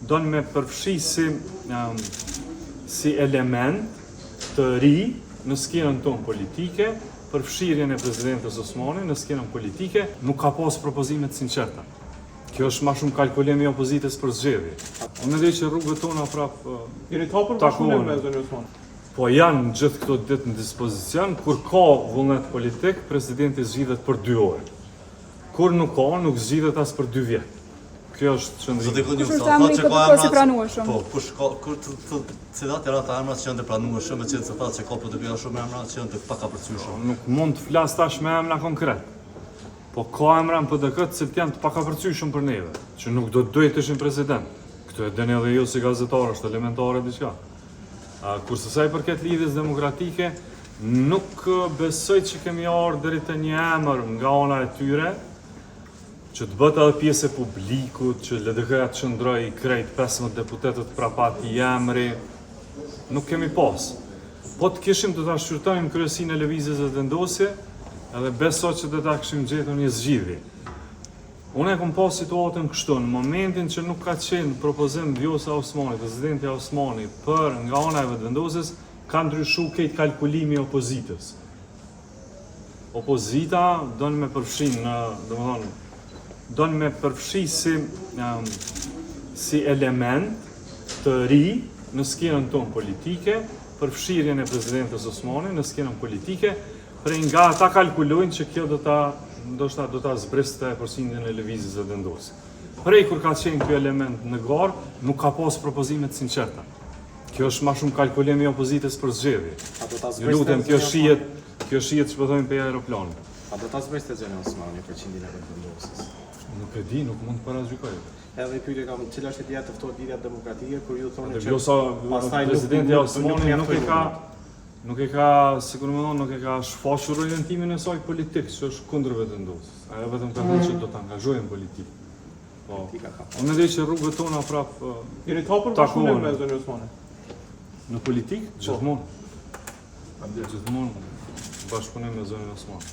don me përfshi si element të ri në skenën tonë politike, përfshirjen e presidentës Osmani në skenën politike, nuk ka pas propozime të sinqerta. Kjo është ma shumë kalkulim i opozitës për zgjedhje. Unë mendoj që rrugët tona jeni të hapur bashkëpunim me zonë Osmani. Po janë gjithë këto ditë në dispozicion, kur ka vullnet politik, presidenti zgjidhet për 2 orë. Kur nuk ka, nuk zgjidhet as për 2 vjet. Kjo është çndrimi. Kush është emri i këtë i pranueshëm? Po, cilat janë ata emrat që janë të pranueshëm, me cilët se thatë që ka për shumë emra që janë të pakapërcyeshëm. Nuk mund të flas tash me emra konkret. Po ka emra në PDK që janë të pakapërcyeshëm për neve, që nuk do të duhet të ishin president. Këtë e dini edhe ju si gazetar, është elementare diçka. Kurse sa i përket lidhjes demokratike, nuk besoj që kemi ardhur deri te një emër nga ana e tyre, që të bëhet edhe pjesë e publikut, që LDK-ja të qëndroj krejt 15 deputetët prapat i emri, nuk kemi pas. Po të kishim të ta shqyrtojmë kryesinë e lëvizjes së vendosje, edhe beso që do ta kishim gjetur një zgjidhje. Unë e kom pas situatën kështu, në momentin që nuk ka qenë propozim Vjosa Osmani, presidenti Osmani, për nga ana e vetëvendosjes, ka ndryshu këtë kalkulimi i opozitës. Opozita don me përfshi si element të ri në skenën tonë politike, përfshirjen e presidentës Osmani në skenën politike, prej nga ata kalkulojnë që kjo do ta zbriste përqindjen e lëvizjes së vendosjes. Prej kur ka qenë ky element në garë, nuk ka pas propozime të sinqerta. Kjo është ma shumë kalkulim i opozitës për zgjedhje. Ju lutem, kjo shihet që po thojmë pe aeroplanit. A do ta zbriste zonë Osmani përqindjen e vendosjes? Nuk e di, nuk mund të paragjykoj. Edhe pyetja kam, cila është ideja të ftohet lidhja demokratike kur ju thonë që Vjosa, presidenti Osmani nuk e ka, sikur më thonë, nuk e ka shfaqur orientimin e saj politik, që është kundër vetëvendosjes. Ajo vetëm ka thënë që do të angazhohen politik. Po. Unë mendoj që rrugët tona jeni të hapur bashkëpunim me zonë Osmani. Në politik, gjithmonë. Gjithmonë bashkëpunim me zonën Osmani.